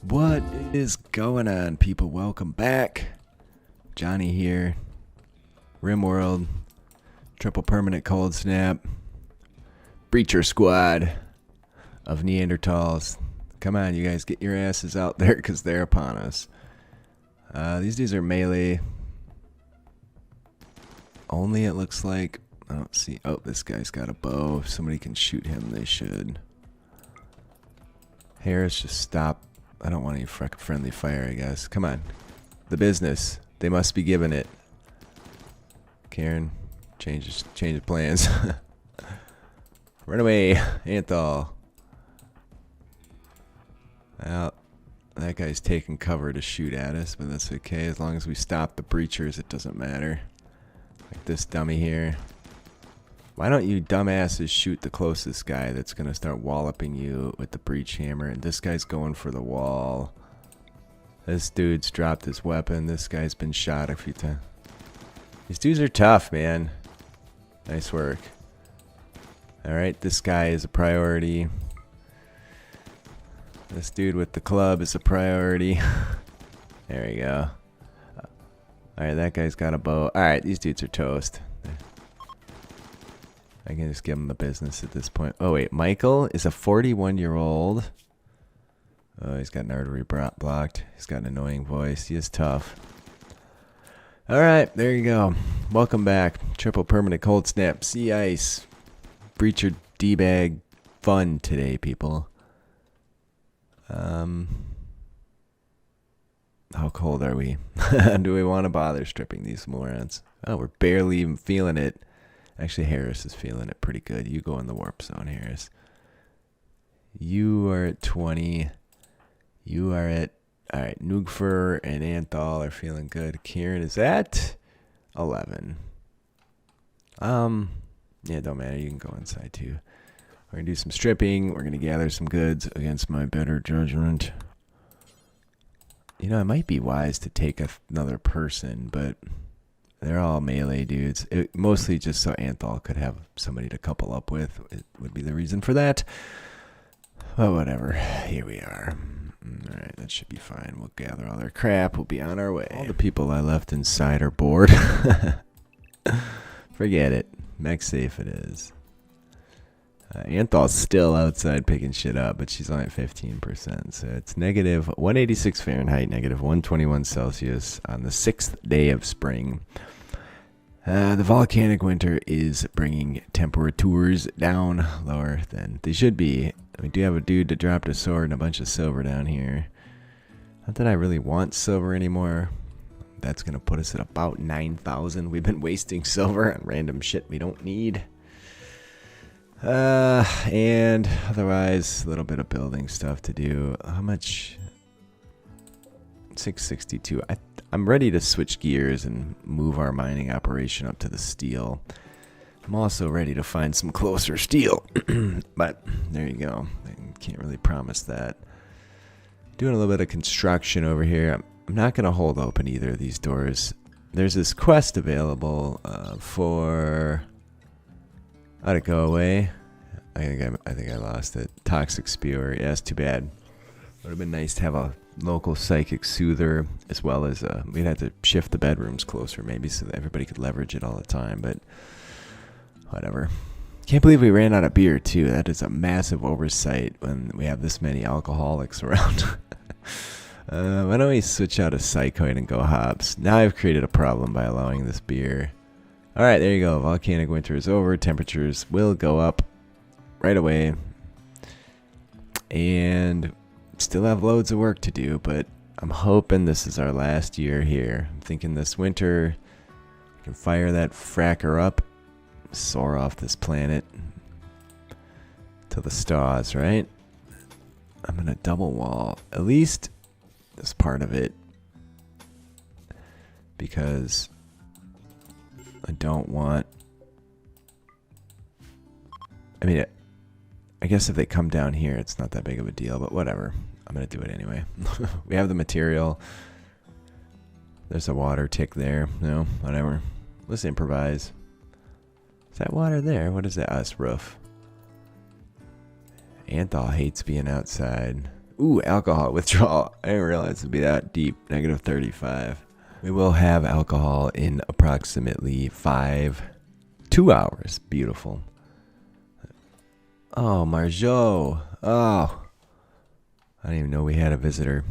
What is going on, people? Welcome back. Johnny here. RimWorld. Triple permanent cold snap. Breacher squad of Neanderthals. Come on, you guys, get your asses out there because they're upon us. These dudes are melee. Only, it looks like. I don't see. Oh, this guy's got a bow. If somebody can shoot him, they should. Harris, just stop. I don't want any friendly fire, I guess. Come on. The business. They must be giving it. Karen, change the plans. Run away, Anthol. Well, that guy's taking cover to shoot at us, but that's okay. As long as we stop the breachers, it doesn't matter. Like this dummy here. Why don't you dumbasses shoot the closest guy that's going to start walloping you with the breach hammer? And this guy's going for the wall. This dude's dropped his weapon. This guy's been shot a few times. These dudes are tough, man. Nice work. Alright, this guy is a priority. This dude with the club is a priority. There we go. Alright, that guy's got a bow. Alright, these dudes are toast. I can just give him the business at this point. Oh, wait. Michael is a 41-year-old. Oh, he's got an artery blocked. He's got an annoying voice. He is tough. All right. There you go. Welcome back. Triple permanent cold snap. Sea ice. Breacher D-bag. Fun today, people. How cold are we? Do we want to bother stripping these morons? Oh, we're barely even feeling it. Actually, Harris is feeling it pretty good. You go in the warp zone, Harris. You are at 20. You are at... Alright, Noogfer and Anthol are feeling good. Kieran is at 11. Yeah, don't matter. You can go inside, too. We're going to do some stripping. We're going to gather some goods against my better judgment. You know, it might be wise to take another person, but... They're all melee dudes. Mostly just so Anthol could have somebody to couple up with. It would be the reason for that. But whatever. Here we are. Alright, that should be fine. We'll gather all their crap. We'll be on our way. All the people I left inside are bored. Forget it. Mech safe it is. Anthol's still outside picking shit up, but she's only at 15%. So it's negative 186 Fahrenheit, negative 121 Celsius on the 6th day of spring. The volcanic winter is bringing temperatures down lower than they should be. We do have a dude that dropped a sword and a bunch of silver down here. Not that I really want silver anymore. That's going to put us at about 9,000. We've been wasting silver on random shit we don't need. And otherwise, a little bit of building stuff to do. How much? 662. I'm ready to switch gears and move our mining operation up to the steel. I'm also ready to find some closer steel. But there you go. I can't really promise that. Doing a little bit of construction over here. I'm not going to hold open either of these doors. There's this quest available for... How'd it go away? I think I lost it. Toxic Spewer. Yeah, it's too bad. Would have been nice to have a local psychic soother, as well as we'd have to shift the bedrooms closer maybe so that everybody could leverage it all the time, but whatever. Can't believe we ran out of beer too. That is a massive oversight when we have this many alcoholics around. Why don't we switch out of Psychoid and go hops? Now I've created a problem by allowing this beer. Alright, there you go. Volcanic winter is over. Temperatures will go up right away. And still have loads of work to do, but I'm hoping this is our last year here. I'm thinking this winter I can fire that fracker up, soar off this planet to the stars, right? I'm going to double wall at least this part of it because I don't want... I mean, I guess if they come down here, it's not that big of a deal, but whatever. I'm going to do it anyway. We have the material. There's a water tick there. No, whatever. Let's improvise. Is that water there? What is that? Us roof. Anthol hates being outside. Ooh, alcohol withdrawal. I didn't realize it'd be that deep. Negative 35. We will have alcohol in approximately 2 hours. Beautiful. Oh, Marjo. Oh. I didn't even know we had a visitor.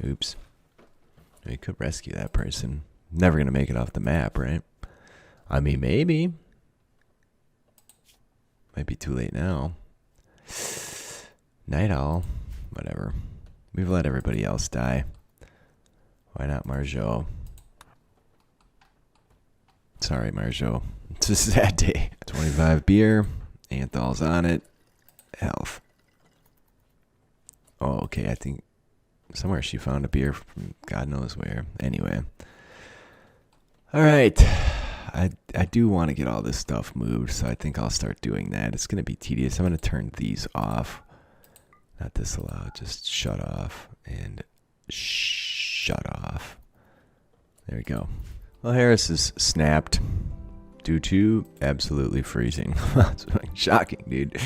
Oops. We could rescue that person. Never going to make it off the map, right? I mean, maybe. Might be too late now. Night owl. Whatever. We've let everybody else die. Why not Marjo? Sorry, Marjo. It's a sad day. 25 beer. Anthol's on it. Health. Oh, okay. I think somewhere she found a beer from God knows where. Anyway. All right. I do want to get all this stuff moved, so I think I'll start doing that. It's going to be tedious. I'm going to turn these off. Not disallow, just shut off and shut off. There we go. Well, Harris is snapped due to absolutely freezing. That's shocking, dude.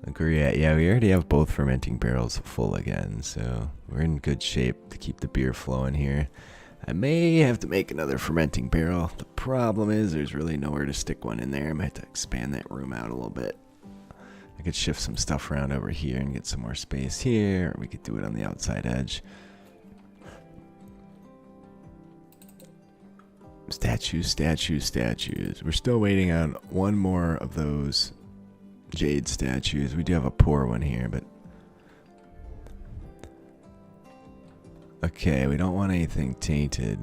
Look where we're at. Yeah, we already have both fermenting barrels full again, so we're in good shape to keep the beer flowing here. I may have to make another fermenting barrel. The problem is there's really nowhere to stick one in there. I might have to expand that room out a little bit. I could shift some stuff around over here and get some more space here, or we could do it on the outside edge. Statues, statues, statues. We're still waiting on one more of those jade statues. We do have a poor one here, but okay, we don't want anything tainted,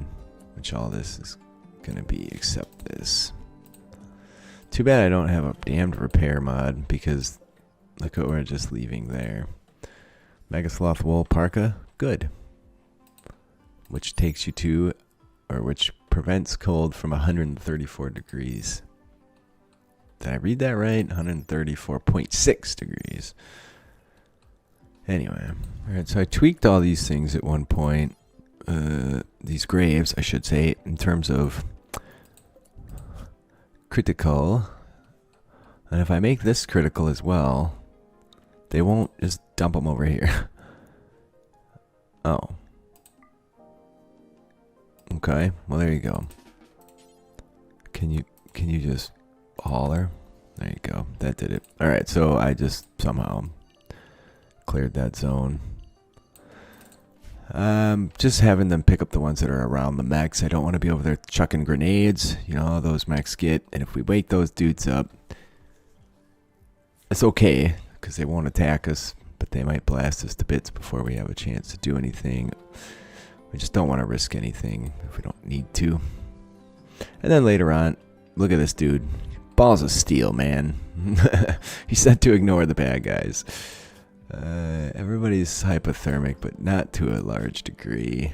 which all this is gonna be except this. Too bad I don't have a damned repair mod, because look what we're just leaving there. Megasloth wool parka, good. Which takes you to, or which prevents cold from 134 degrees. Did I read that right? 134.6 degrees. Anyway, alright, so I tweaked all these things at one point. These graves, I should say, in terms of critical. And if I make this critical as well, they won't just dump them over here. Oh. Okay, well there you go. Can you just holler? There you go. That did it. Alright, so I just somehow cleared that zone. Just having them pick up the ones that are around the mechs. I don't want to be over there chucking grenades. You know how those mechs get. And if we wake those dudes up, it's okay, because they won't attack us, but they might blast us to bits before we have a chance to do anything. We just don't want to risk anything if we don't need to. And then later on, look at this dude. Balls of steel, man. He said to ignore the bad guys. Everybody's hypothermic, but not to a large degree.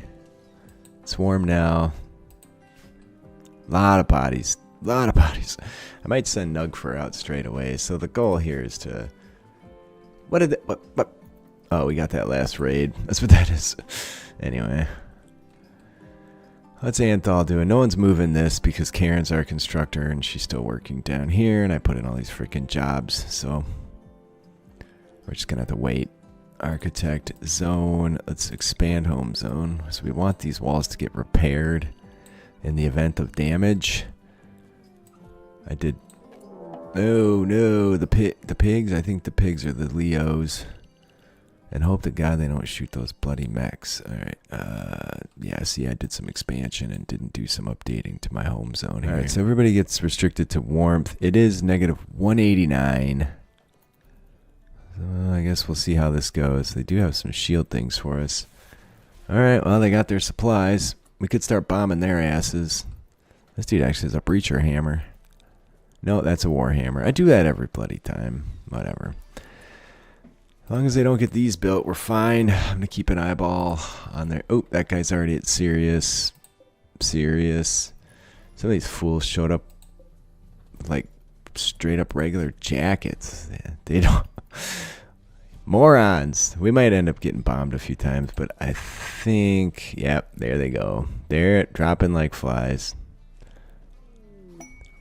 It's warm now. Lot of bodies. Lot of bodies. I might send Nugfer out straight away. So the goal here is to... What did that... What? Oh, we got that last raid. That's what that is. Anyway. What's Anthol doing? No one's moving this because Karen's our constructor and she's still working down here. And I put in all these freaking jobs. So... We're just going to have to wait. Architect zone. Let's expand home zone. So we want these walls to get repaired in the event of damage. I did... No, the pigs. I think the pigs are the Leos. And hope to God they don't shoot those bloody mechs. Alright, yeah, see, I did some expansion and didn't do some updating to my home zone here. Alright, so everybody gets restricted to warmth. It is negative 189. So I guess we'll see how this goes. They do have some shield things for us. Alright, well, they got their supplies. We could start bombing their asses. This dude actually has a breacher hammer. No, that's a war hammer. I do that every bloody time. Whatever. As long as they don't get these built, we're fine. I'm going to keep an eyeball on there. Oh, that guy's already at Sirius. Sirius. Some of these fools showed up with, like, straight up regular jackets. They don't... Morons. We might end up getting bombed a few times, but I think... Yep, there they go. They're dropping like flies.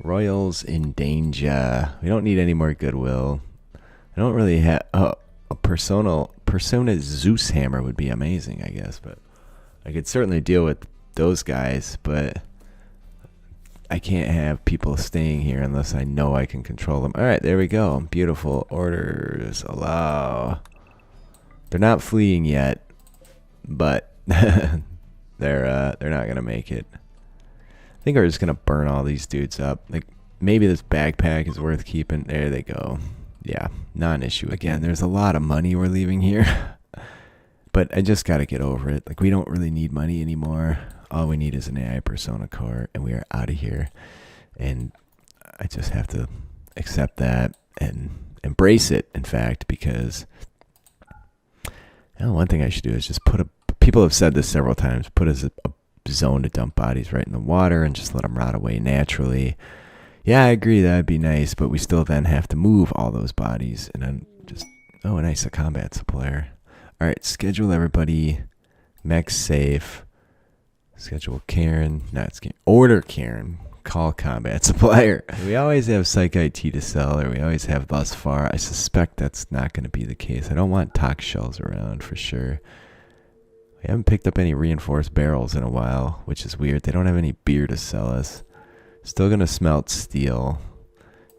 Royals in danger. We don't need any more goodwill. I don't really have... a Persona Zeus hammer would be amazing, I guess. But I could certainly deal with those guys, but I can't have people staying here unless I know I can control them. All right, there we go. Beautiful. Orders allow. They're not fleeing yet, but they're not gonna make it. I think we're just gonna burn all these dudes up. Like maybe this backpack is worth keeping. There they go. Yeah, non-issue. Again, there's a lot of money we're leaving here, but I just gotta get over it. Like we don't really need money anymore. All we need is an AI persona core, and we are out of here. And I just have to accept that and embrace it, in fact, because one thing I should do is just people have said this several times, put a zone to dump bodies right in the water and just let them rot away naturally. Yeah, I agree, that'd be nice, but we still then have to move all those bodies. And then just, oh, nice, a combat supplier. All right, schedule everybody, mech safe. Schedule Karen, order Karen, call combat supplier. We always have psych IT to sell, or we always have thus far. I suspect that's not going to be the case. I don't want tox shells around for sure. We haven't picked up any reinforced barrels in a while, which is weird. They don't have any beer to sell us. Still going to smelt steel.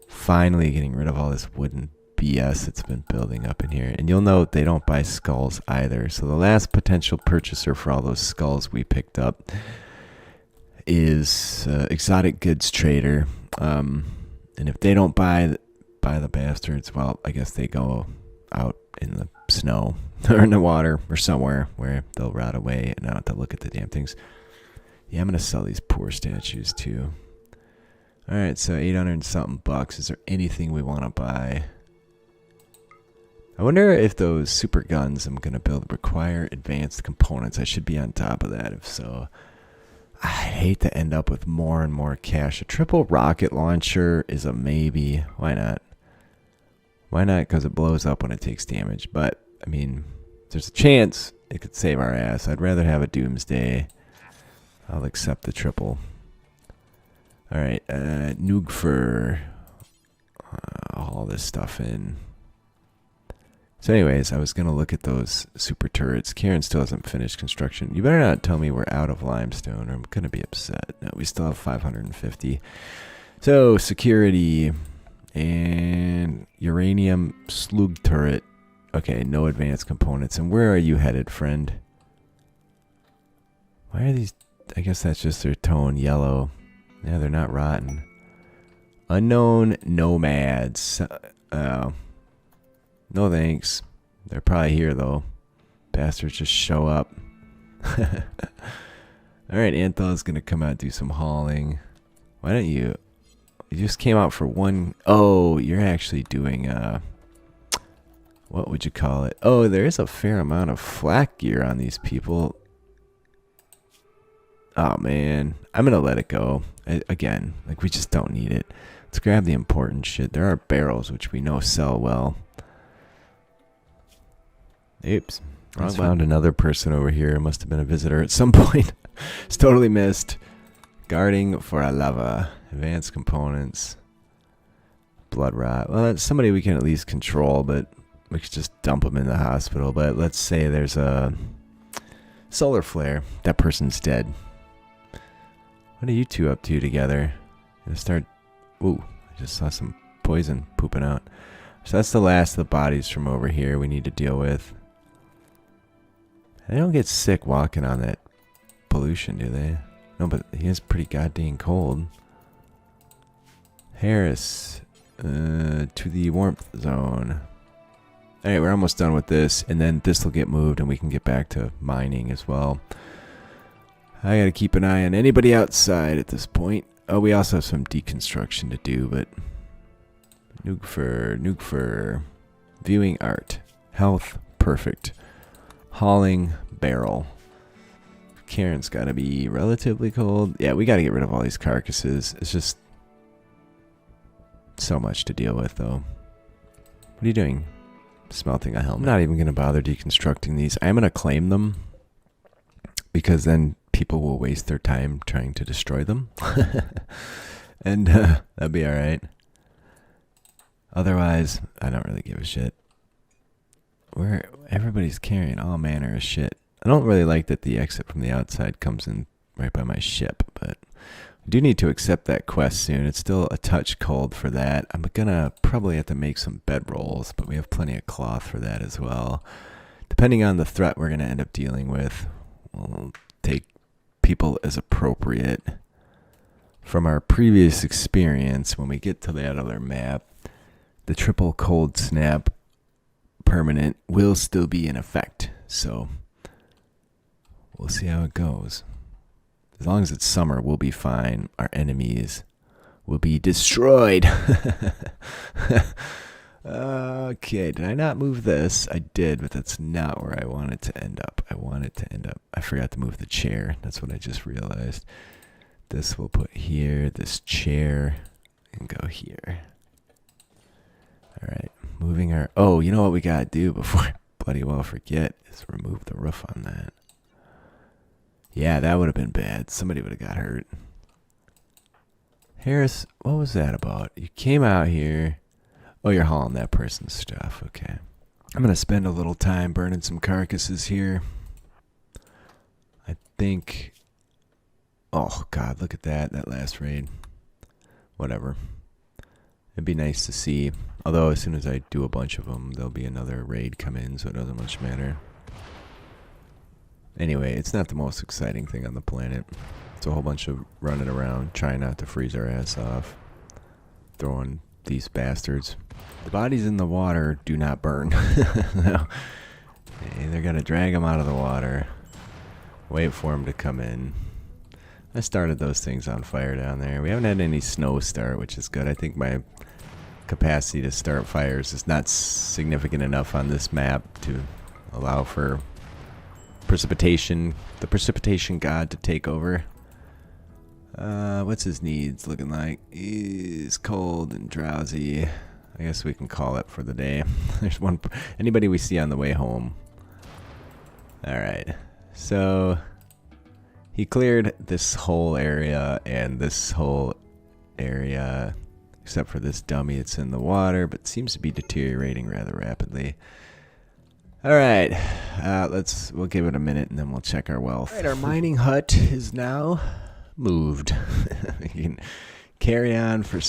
Finally getting rid of all this wooden BS that's been building up in here. And you'll note they don't buy skulls either. So the last potential purchaser for all those skulls we picked up is Exotic Goods Trader. And if they don't buy the bastards, well, I guess they go out in the snow or in the water or somewhere where they'll rot away and I don't have to look at the damn things. Yeah, I'm going to sell these poor statues too. All right, so 800 and something bucks. Is there anything we want to buy? I wonder if those super guns I'm going to build require advanced components. I should be on top of that. If so, I hate to end up with more and more cash. A triple rocket launcher is a maybe. Why not? Why not? Because it blows up when it takes damage. But, I mean, there's a chance it could save our ass. I'd rather have a doomsday. I'll accept the triple. All right, Noog for all this stuff in. So anyways, I was going to look at those super turrets. Karen still hasn't finished construction. You better not tell me we're out of limestone or I'm going to be upset. No, we still have 550. So security and uranium slug turret. Okay, no advanced components. And where are you headed, friend? Why are these? I guess that's just their tone, yellow. Yeah, they're not rotten. Unknown nomads. No thanks. They're probably here, though. Bastards just show up. Alright, Anthel's going to come out and do some hauling. Why don't you? You just came out for one. Oh, you're actually doing, what would you call it? Oh, there is a fair amount of flak gear on these people. Oh, man. I'm going to let it go. Again, like, we just don't need it. Let's grab the important shit. There are barrels, which we know sell well. Oops. I found another person over here. Must have been a visitor at some point. It's totally missed. Guarding for a lava. Advanced components. Blood rot. Well, that's somebody we can at least control, but we could just dump them in the hospital. But let's say there's a solar flare. That person's dead. What are you two up to together? Gonna start. Ooh, I just saw some poison pooping out. So that's the last of the bodies from over here we need to deal with. They don't get sick walking on that pollution, do they? No, but he is pretty goddamn cold. Harris, to the warmth zone. Alright, we're almost done with this, and then this will get moved and we can get back to mining as well. I gotta keep an eye on anybody outside at this point. Oh, we also have some deconstruction to do, but nuke for viewing art. Health, perfect. Hauling, barrel. Karen's gotta be relatively cold. Yeah, we gotta get rid of all these carcasses. It's just so much to deal with, though. What are you doing? Smelting a helmet. I'm not even gonna bother deconstructing these. I'm gonna claim them, because then people will waste their time trying to destroy them. And that'd be alright. Otherwise, I don't really give a shit. where everybody's carrying all manner of shit. I don't really like that the exit from the outside comes in right by my ship, but I do need to accept that quest soon. It's still a touch cold for that. I'm gonna probably have to make some bedrolls, but we have plenty of cloth for that as well. Depending on the threat we're gonna end up dealing with, we'll take people as appropriate. From our previous experience, when we get to that other map, the triple cold snap permanent will still be in effect. So we'll see how it goes. As long as it's summer, we'll be fine. Our enemies will be destroyed. Okay, did I not move this? I did, but that's not where I wanted to end up. I forgot to move the chair. That's what I just realized. This we'll put here, this chair, and go here. Alright, moving our... Oh, you know what we gotta do before I bloody well forget is remove the roof on that. Yeah, that would have been bad. Somebody would have got hurt. Harris, what was that about? You came out here... Oh, you're hauling that person's stuff. Okay. I'm going to spend a little time burning some carcasses here. I think... Oh, God, look at that. That last raid. Whatever. It'd be nice to see. Although, as soon as I do a bunch of them, there'll be another raid come in, so it doesn't much matter. Anyway, it's not the most exciting thing on the planet. It's a whole bunch of running around, trying not to freeze our ass off. Throwing these bastards. The bodies in the water do not burn. No. They're going to drag them out of the water. Wait for them to come in. I started those things on fire down there. We haven't had any snow start, which is good. I think my capacity to start fires is not significant enough on this map to allow for precipitation, the precipitation god to take over. What's his needs looking like? He's cold and drowsy. I guess we can call it for the day. There's one. Anybody we see on the way home. Alright. So he cleared this whole area and this whole area, except for this dummy that's in the water, but seems to be deteriorating rather rapidly. Alright. We'll give it a minute and then we'll check our wealth. Alright, our mining hut is now moved. We can carry on for...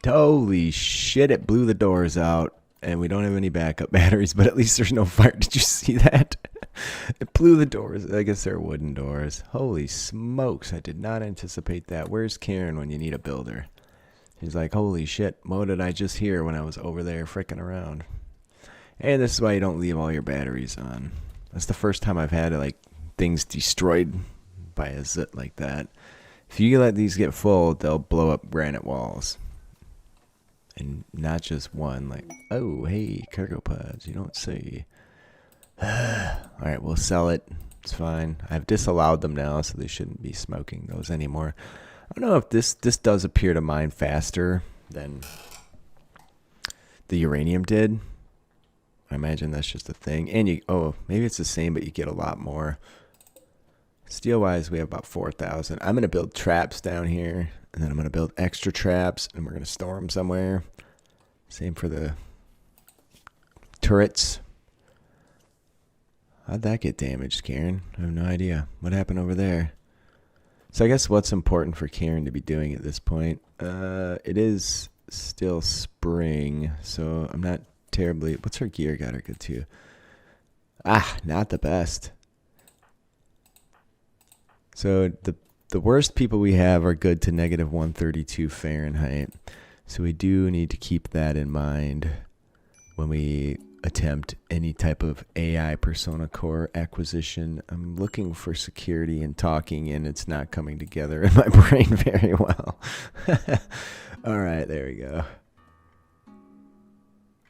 Holy shit, it blew the doors out. And we don't have any backup batteries, but at least there's no fire. Did you see that? It blew the doors. I guess they're wooden doors. Holy smokes, I did not anticipate that. Where's Karen when you need a builder? He's like, holy shit, what did I just hear when I was over there fricking around? And this is why you don't leave all your batteries on. That's the first time I've had like things destroyed by a zit like that. If you let these get full, they'll blow up granite walls. And not just one, like, oh, hey, cargo pods, you don't say. Alright, we'll sell it. It's fine. I've disallowed them now, so they shouldn't be smoking those anymore. I don't know if this does appear to mine faster than the uranium did. I imagine that's just a thing. And maybe it's the same, but you get a lot more. Steel-wise, we have about 4,000. I'm going to build traps down here, and then I'm going to build extra traps, and we're going to store them somewhere. Same for the turrets. How'd that get damaged, Karen? I have no idea. What happened over there? So I guess what's important for Karen to be doing at this point, it is still spring, so I'm not terribly... What's her gear got her good to? Ah, not the best. So the worst people we have are good to negative 132 Fahrenheit. So we do need to keep that in mind when we attempt any type of AI persona core acquisition. I'm looking for security and talking, and it's not coming together in my brain very well. All right, there we go.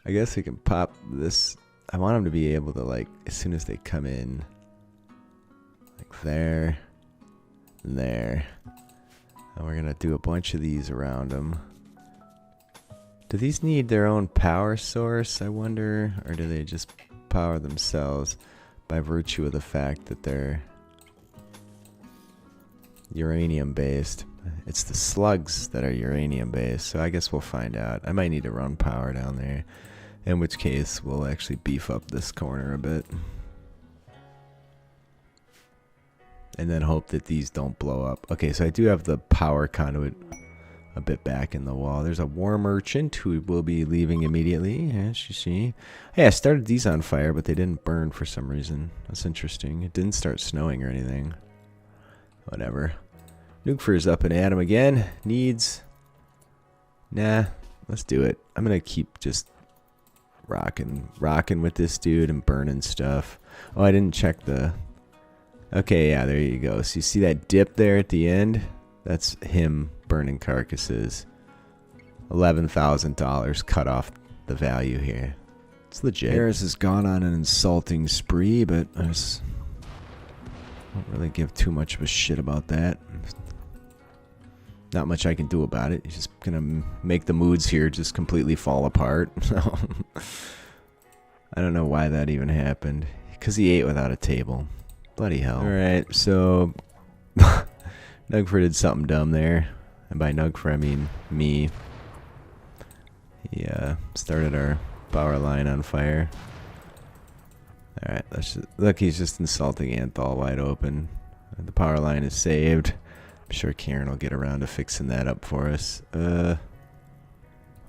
I guess we can pop this. I want them to be able to, like, as soon as they come in, like there. There. And we're going to do a bunch of these around them. Do these need their own power source, I wonder? Or do they just power themselves by virtue of the fact that they're uranium based? It's the slugs that are uranium based, so I guess we'll find out. I might need to run power down there. In which case, we'll actually beef up this corner a bit. And then hope that these don't blow up. Okay, so I do have the power conduit a bit back in the wall. There's a war merchant who will be leaving immediately, as you see. Hey, I started these on fire, but they didn't burn for some reason. That's interesting. It didn't start snowing or anything. Whatever. Nukefer's up and at him again. Needs. Nah, let's do it. I'm going to keep just rocking with this dude and burning stuff. Oh, I didn't check the... Okay, yeah, there you go. So you see that dip there at the end? That's him burning carcasses. $11,000 cut off the value here. It's legit. Harris has gone on an insulting spree, but I don't really give too much of a shit about that. Not much I can do about it. He's just gonna make the moods here just completely fall apart. I don't know why that even happened. Because he ate without a table. Bloody hell. Alright, so Nugfer did something dumb there. And by Nugfer I mean me. He started our power line on fire. Alright, let's just, look, he's just insulting Anthol wide open. The power line is saved. I'm sure Karen will get around to fixing that up for us. Why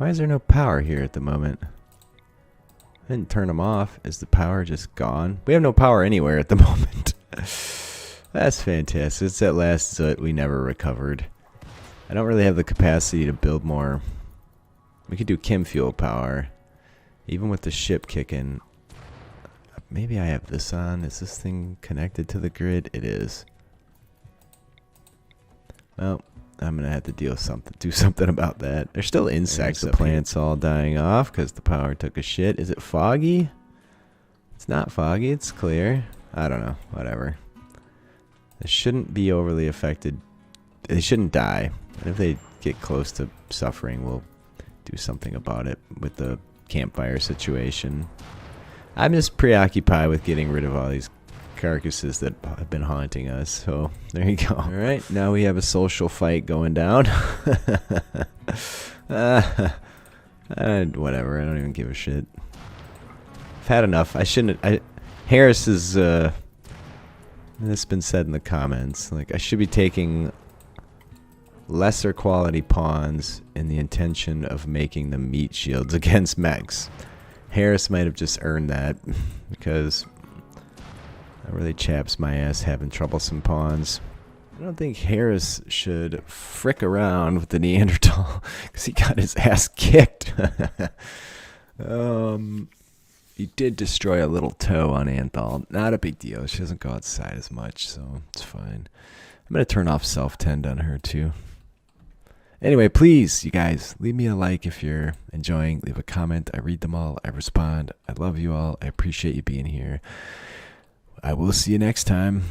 is there no power here at the moment? I didn't turn them off. Is the power just gone? We have no power anywhere at the moment. That's fantastic. It's that last Zut we never recovered. I don't really have the capacity to build more. We could do chem fuel power. Even with the ship kicking. Maybe I have this on. Is this thing connected to the grid? It is. Well, I'm going to have to do something about that. There's still insects. The plants all dying off because the power took a shit. Is it foggy? It's not foggy. It's clear. I don't know. Whatever. They shouldn't be overly affected. They shouldn't die. And if they get close to suffering, we'll do something about it with the campfire situation. I'm just preoccupied with getting rid of all these carcasses that have been haunting us. So there you go. All right, now we have a social fight going down. Whatever. I don't even give a shit. I've had enough. I shouldn't. Harris is. This has been said in the comments. Like I should be taking lesser quality pawns in the intention of making them meat shields against mechs. Harris might have just earned that because that really chaps my ass having troublesome pawns. I don't think Harris should frick around with the Neanderthal because he got his ass kicked. He did destroy a little toe on Anthol. Not a big deal. She doesn't go outside as much, so it's fine. I'm going to turn off self-tend on her too. Anyway, please, you guys, leave me a like if you're enjoying. Leave a comment. I read them all. I respond. I love you all. I appreciate you being here. I will see you next time.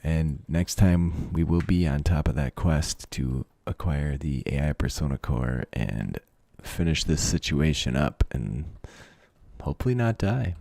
And next time, we will be on top of that quest to acquire the AI Persona Core and finish this situation up and hopefully not die.